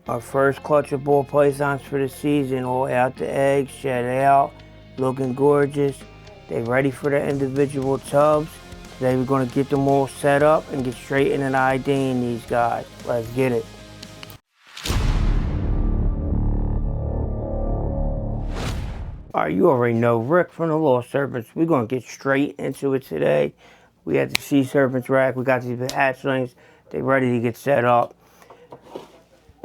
Our first clutch of bull pythons for the season, all out the eggs, shed out, looking gorgeous. They ready for the individual tubs. Today we're gonna get them all set up and get straight in an iding these guys. Let's get it. Alright, you already know Rick from the Little Serpents. We're gonna get straight into it today. We had the Cserpents rack. We got these hatchlings. They ready to get set up.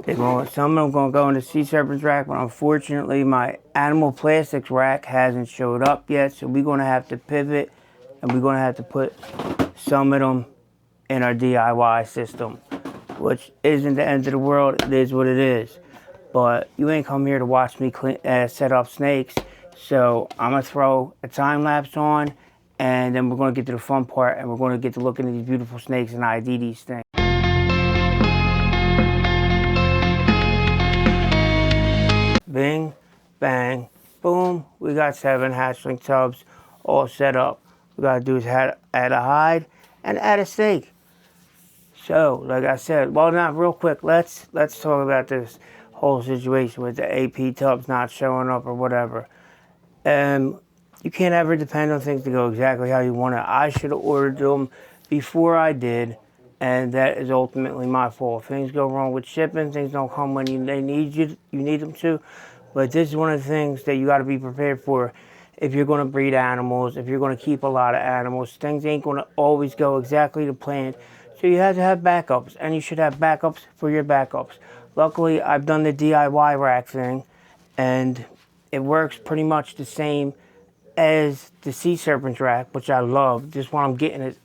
Some of them gonna go in the Cserpents rack, but unfortunately my animal plastics rack hasn't showed up yet, so we're gonna have to pivot and we're gonna have to put some of them in our DIY system, which isn't the end of the world. It is what it is. But you ain't come here to watch me set up snakes, so I'm gonna throw a time lapse on, and then we're gonna get to the fun part, and we're gonna get to looking at these beautiful snakes and ID these things. Bing, bang, boom. We got 7 hatchling tubs all set up. What we gotta do is add a hide and add a snake. So, like I said, well, not real quick. Let's talk about this whole situation with the AP tubs not showing up or whatever. You can't ever depend on things to go exactly how you want it. I should have ordered them before I did, and that is ultimately my fault. Things go wrong with shipping. Things don't come when you need them to. But this is one of the things that you got to be prepared for. If you're going to breed animals, if you're going to keep a lot of animals, things ain't going to always go exactly to plan. So you have to have backups, and you should have backups for your backups. Luckily, I've done the DIY rack thing, and it works pretty much the same as the Cserpents rack, which I love. Just what I'm getting is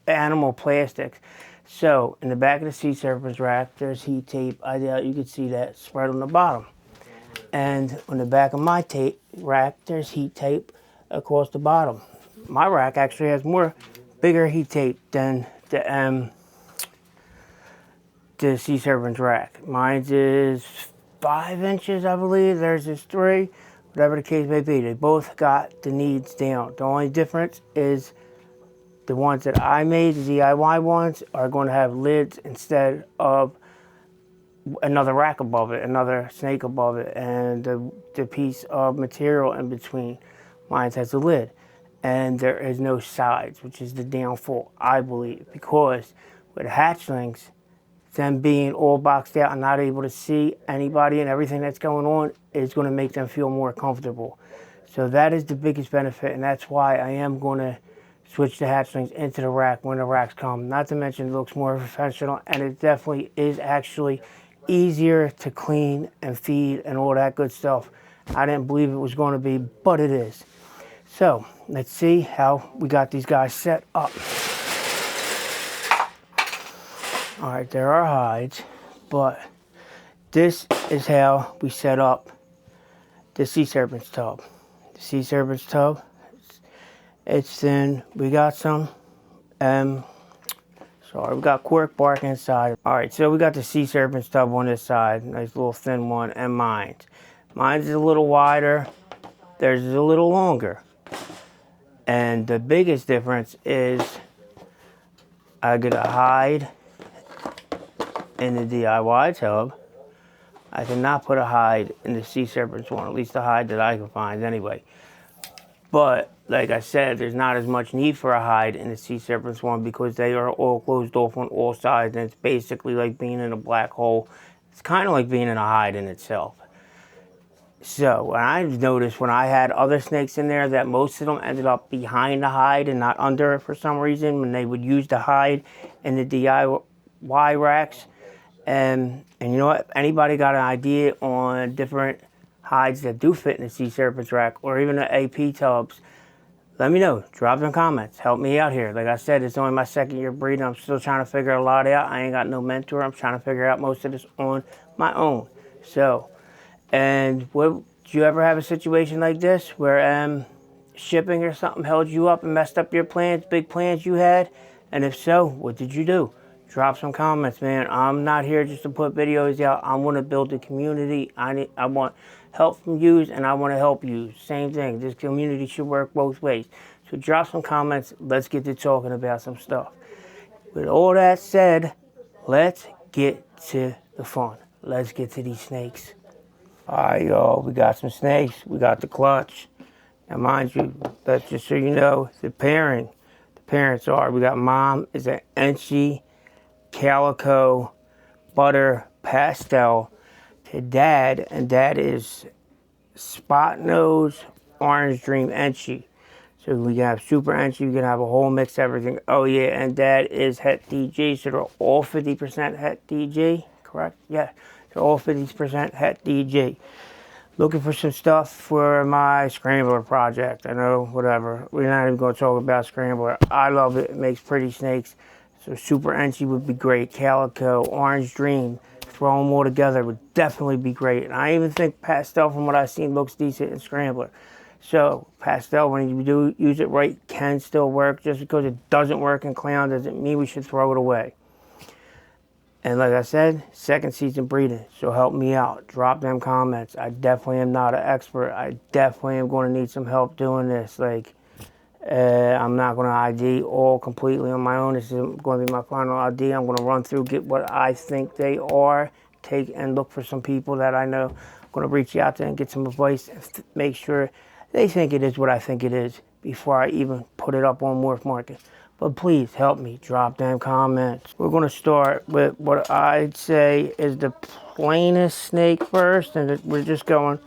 animal plastics. So in the back of the Cserpents rack, there's heat tape. I doubt you can see that spread on the bottom. And on the back of my tape rack, there's heat tape across the bottom. My rack actually has bigger heat tape than the Cserpents rack. Mine is 5 inches, I believe. Theirs is 3. Whatever the case may be, they both got the needs down. The only difference is the ones that I made, the DIY ones, are going to have lids instead of another rack above it, another snake above it, and the piece of material in between. Mine has a lid, and there is no sides, which is the downfall, I believe, because with hatchlings, them being all boxed out and not able to see anybody and everything that's going on is going to make them feel more comfortable. So that is the biggest benefit, and that's why I am going to switch the hatchlings into the rack when the racks come. Not to mention it looks more professional, and it definitely is actually easier to clean and feed and all that good stuff. I didn't believe it was going to be, but it is. So let's see how we got these guys set up. All right, there are hides, but this is how we set up the Cserpents tub. The Cserpents tub, it's thin. We got some, we got cork bark inside. All right, so we got the Cserpents tub on this side, nice little thin one, and mine's. Mine's is a little wider, theirs is a little longer. And the biggest difference is I get a hide in the DIY tub. I cannot put a hide in the Cserpents one, at least the hide that I can find anyway. But like I said, there's not as much need for a hide in the Cserpents one because they are all closed off on all sides, and it's basically like being in a black hole. It's kind of like being in a hide in itself. So I've noticed when I had other snakes in there that most of them ended up behind the hide and not under it for some reason when they would use the hide in the DIY racks. And you know what? If anybody got an idea on different hides that do fit in the Cserpents rack or even the AP tubs, let me know. Drop them comments. Help me out here. Like I said, it's only my 2nd year breeding. I'm still trying to figure a lot out. I ain't got no mentor. I'm trying to figure out most of this on my own. So, and did you ever have a situation like this where shipping or something held you up and messed up your plans, big plans you had? And if so, what did you do? Drop some comments, man. I'm not here just to put videos out. I want to build a community. I want help from you, and I want to help you. Same thing. This community should work both ways. So drop some comments. Let's get to talking about some stuff. With all that said, let's get to the fun. let's get to these snakes. All right, y'all, we got some snakes. We got the clutch. Now, mind you, that's just so you know, the pairing. The parents are, we got mom is an Enchi Calico Butter Pastel to dad, and dad is Spot Nose Orange Dream Enchi. So we can have Super Enchi, we can have a whole mix of everything. Oh yeah, and dad is Het DG, so they're all 50% Het DG, correct? Yeah, they're all 50% Het DG. Looking for some stuff for my scrambler project. I know, whatever. We're not even going to talk about scrambler. I love it. It makes pretty snakes. So Super Enchi would be great. Calico, Orange Dream, throw them all together would definitely be great. And I even think pastel, from what I've seen, looks decent in scrambler. So pastel, when you do use it right, can still work. Just because it doesn't work in clown doesn't mean we should throw it away. And like I said, second season breeding, so help me out. Drop them comments. I definitely am not an expert. I definitely am going to need some help doing this. Like, I'm not going to ID all completely on my own. This is going to be my final ID. I'm going to run through, get what I think they are, take and look for some people that I know. I'm going to reach out to and get some advice and make sure they think it is what I think it is before I even put it up on Morph Market. But please help me, drop them comments. We're going to start with what I'd say is the plainest snake first, and we're just going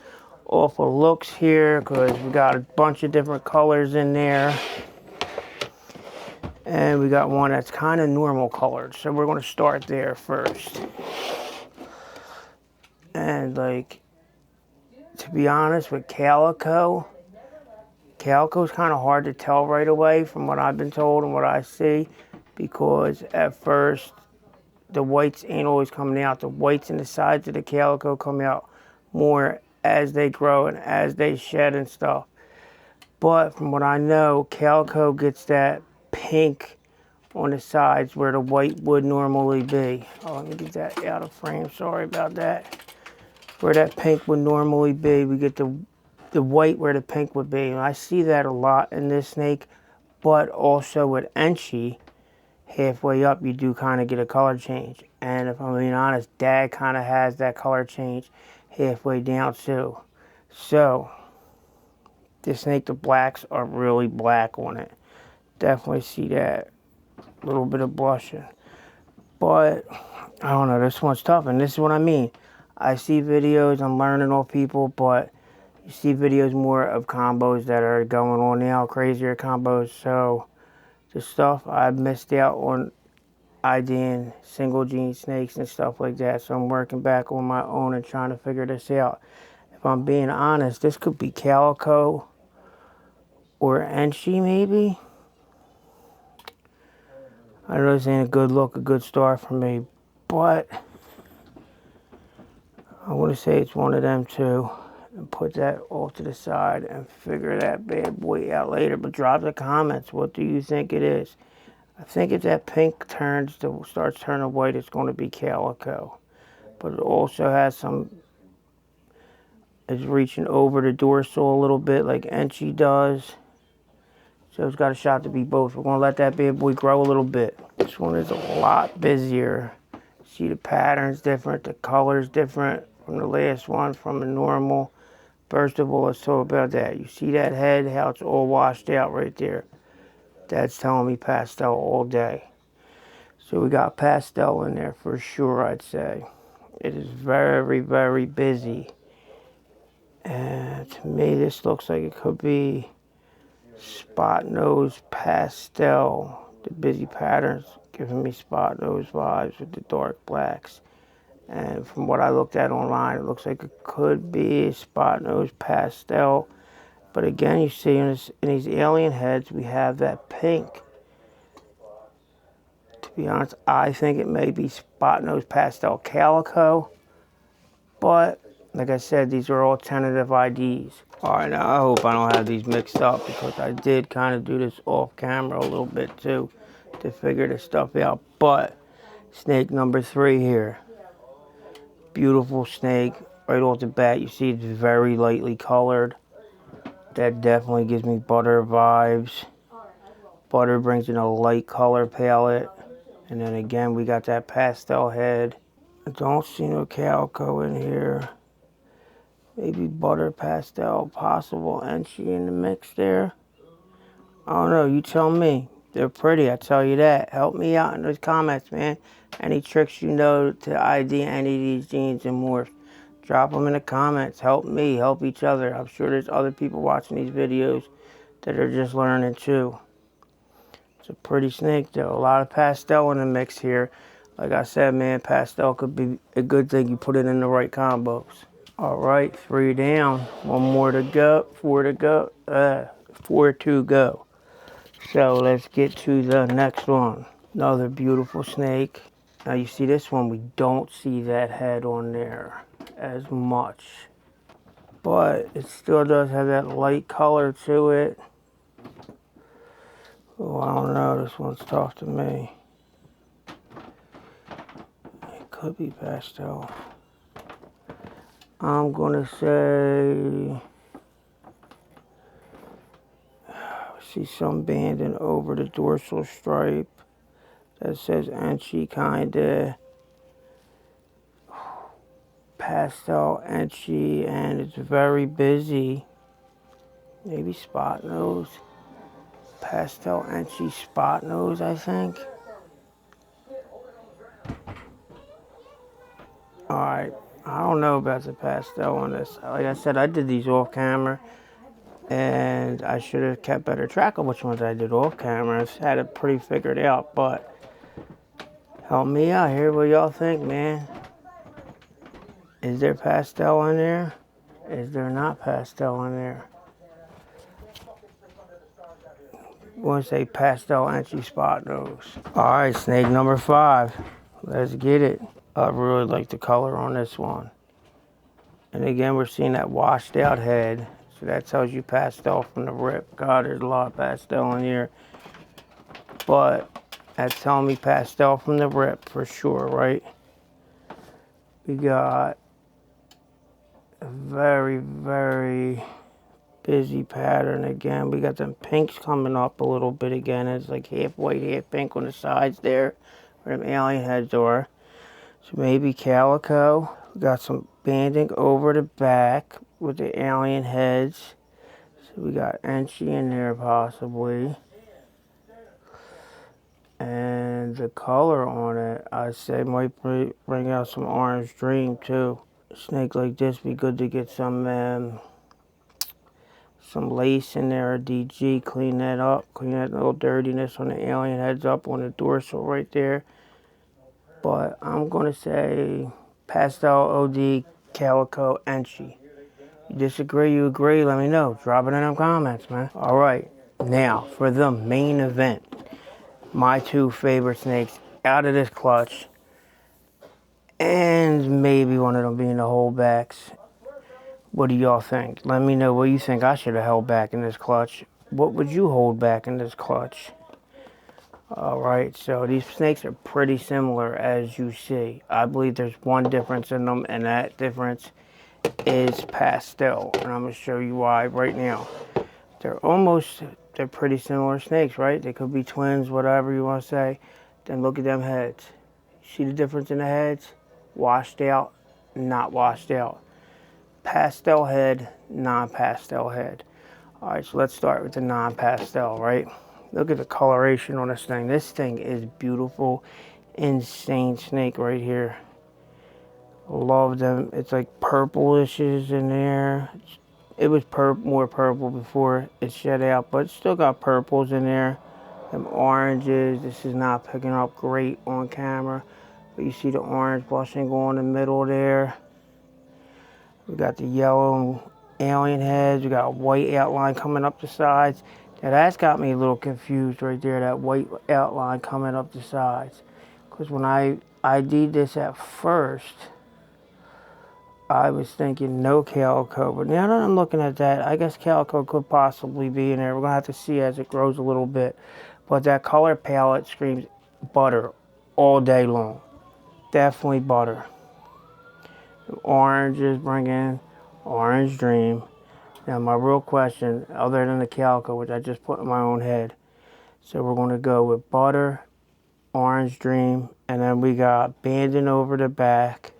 off of looks here because we got a bunch of different colors in there. And we got one that's kind of normal colored, so we're going to start there first. And like, to be honest, with Calico is kind of hard to tell right away from what I've been told and what I see, because at first the whites ain't always coming out. The whites in the sides of the Calico come out more as they grow and as they shed and stuff. But from what I know, Calico gets that pink on the sides where the white would normally be. Oh, let me get that out of frame. Sorry about that. Where that pink would normally be, we get the white where the pink would be. And I see that a lot in this snake, but also with Enchi, halfway up you do kind of get a color change. And if I'm being honest, dad kind of has that color change halfway down too. So this snake, the blacks are really black on it. Definitely see that little bit of blushing. But I don't know, this one's tough, and this is what I mean. I see videos, I'm learning off people, but you see videos more of combos that are going on now, crazier combos. So the stuff I've missed out on IDing single gene snakes and stuff like that. So I'm working back on my own and trying to figure this out. If I'm being honest, this could be Calico or Enchi maybe. I know this ain't a good look, a good start for me, but I want to say it's one of them two. And put that off to the side and figure that bad boy out later. But drop the comments. What do you think it is? I think if that pink starts turning white, it's going to be Calico. But it also has some, it's reaching over the dorsal a little bit like Enchi does. So it's got a shot to be both. We're going to let that bad boy grow a little bit. This one is a lot busier. See the patterns different, the colors different from the last one, from the normal. First of all, let's talk about that. You see that head, how it's all washed out right there. That's telling me pastel all day. So we got pastel in there for sure, I'd say. It is very, very busy. And to me, this looks like it could be spot nose pastel. The busy patterns giving me spot nose vibes with the dark blacks. And from what I looked at online, it looks like it could be spot nose pastel. But again, you see in these alien heads, we have that pink. To be honest, I think it may be spot nose pastel Calico. But like I said, these are all tentative IDs. All right, now I hope I don't have these mixed up, because I did kind of do this off camera a little bit too to figure this stuff out. But snake number 3 here. Beautiful snake. Right off the bat, you see it's very lightly colored. That definitely gives me butter vibes. Butter brings in a light color palette. And then again, we got that pastel head. I don't see no calico in here. Maybe butter pastel, possible entry in the mix there. I don't know, you tell me. They're pretty, I tell you that. Help me out in those comments, man. Any tricks you know to ID any of these jeans and morphs, drop them in the comments. Help me, help each other. I'm sure there's other people watching these videos that are just learning too. It's a pretty snake though. A lot of pastel in the mix here. Like I said, man, pastel could be a good thing. You put it in the right combos. All right, 3 down. 1 more to go. 4 to go. 4 to go. So let's get to the next one. Another beautiful snake. Now you see this one, we don't see that head on there as much. But it still does have that light color to it. Oh, I don't know, this one's tough to me. It could be pastel. I'm gonna say, see some banding over the dorsal stripe that says Enchi kinda. Pastel Enchi, and it's very busy. Maybe spot nose. Pastel Enchi spot nose, I think. Alright, I don't know about the pastel on this. Like I said, I did these off camera, and I should have kept better track of which ones I did off camera. I've had it pretty figured out, but help me out here. What y'all think, man? Is there pastel in there? Is there not pastel in there? I want to say pastel Enchi spot nose. Alright, snake number 5. Let's get it. I really like the color on this one. And again, we're seeing that washed out head. So that tells you pastel from the rip. God, there's a lot of pastel in here. But that's telling me pastel from the rip for sure, right? We got a very, very busy pattern again. We got them pinks coming up a little bit again. It's like half white, half pink on the sides there, where them alien heads are. So maybe calico. We got some banding over the back with the alien heads. So we got Enchi in there possibly. And the color on it, I say, might bring out some orange dream too. A snake like this be good to get some lace in there, or DG, clean that up, clean that little dirtiness on the alien heads up on the dorsal right there. But I'm gonna say pastel OD calico Enchi. You disagree, you agree, let me know. Drop it in the comments, man. All right, now for the main event. My 2 favorite snakes out of this clutch. And maybe one of them being the holdbacks. What do y'all think? Let me know what you think I should have held back in this clutch. What would you hold back in this clutch? Alright, so these snakes are pretty similar as you see. I believe there's one difference in them, and that difference is pastel. And I'm going to show you why right now. They're pretty similar snakes, right? They could be twins, whatever you want to say. Then look at them heads. See the difference in the heads? Washed out, not washed out. Pastel head, non-pastel head. All right, so let's start with the non-pastel, right? Look at the coloration on this thing. This thing is beautiful, insane snake right here. Love them. It's like purplishes in there. It was more purple before it shed out, but it's still got purples in there. Them oranges. This is not picking up great on camera, but you see the orange blushing going in the middle there. We got the yellow alien heads. We got a white outline coming up the sides. Now that's got me a little confused right there, that white outline coming up the sides. Because when I ID'd this at first, I was thinking no calico. But now that I'm looking at that, I guess calico could possibly be in there. We're going to have to see as it grows a little bit. But that color palette screams butter all day long. Definitely butter. Oranges bring in orange dream. Now my real question, other than the calico, which I just put in my own head, so we're going to go with butter orange dream, and then we got banding over the back.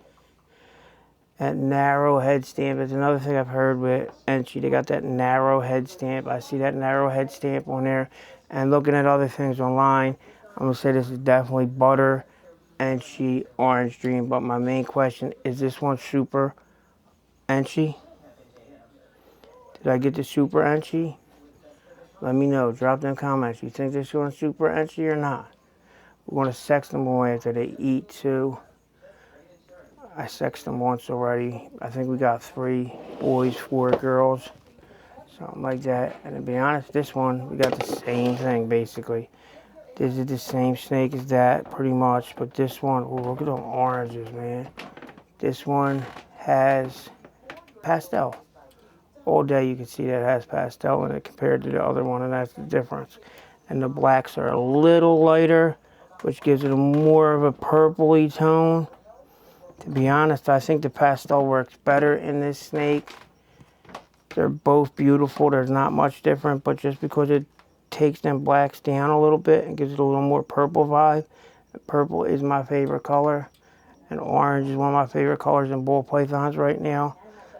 That narrow head stamp is another thing I've heard with Enchi. They got that narrow head stamp. I see that narrow head stamp on there. And looking at other things online, I'm going to say this is definitely butter, Enchi, orange dream. But my main question, is this one super Enchi? Did I get the super Enchi? Let me know. Drop them comments. You think this one's super Enchi or not? We're going to sex them away after they eat too. I sexed them once already. I think we got 3 boys, 4 girls, something like that. And to be honest, this one, we got the same thing basically. This is the same snake as that pretty much, but this one, oh, look at them oranges, man. This one has pastel. All day you can see that it has pastel in it compared to the other one, and that's the difference. And the blacks are a little lighter, which gives it a more of a purpley tone. To be honest, I think the pastel works better in this snake. They're both beautiful. There's not much different, but just because it takes them blacks down a little bit and gives it a little more purple vibe. Purple is my favorite color, and orange is one of my favorite colors in ball pythons right now.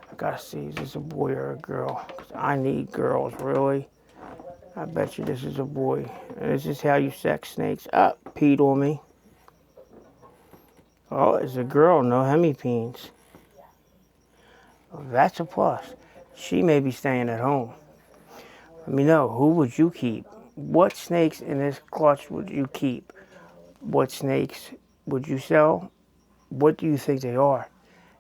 I gotta see, is this a boy or a girl? 'Cause I need girls, really. I bet you this is a boy. And this is how you sex snakes. Ah, peed on me. Oh, it's a girl, no hemipenes. Well, that's a plus. She may be staying at home. Let me know, who would you keep? What snakes in this clutch would you keep? What snakes would you sell? What do you think they are?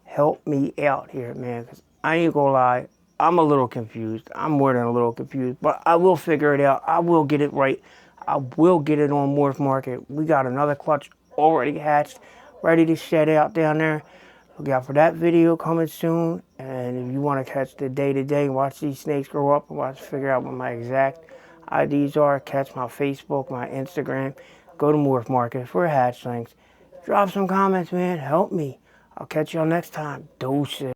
Help me out here, man, because I ain't gonna lie, I'm a little confused. I'm more than a little confused, but I will figure it out. I will get it right. I will get it on Morph Market. We got another clutch already hatched, ready to shed out down there. Look out for that video coming soon. And if you want to catch the day-to-day and watch these snakes grow up and watch figure out what my exact IDs are, catch my Facebook, my Instagram, go to Morph Market for hatchlings. Drop some comments, man. Help me. I'll catch y'all next time. Deuces.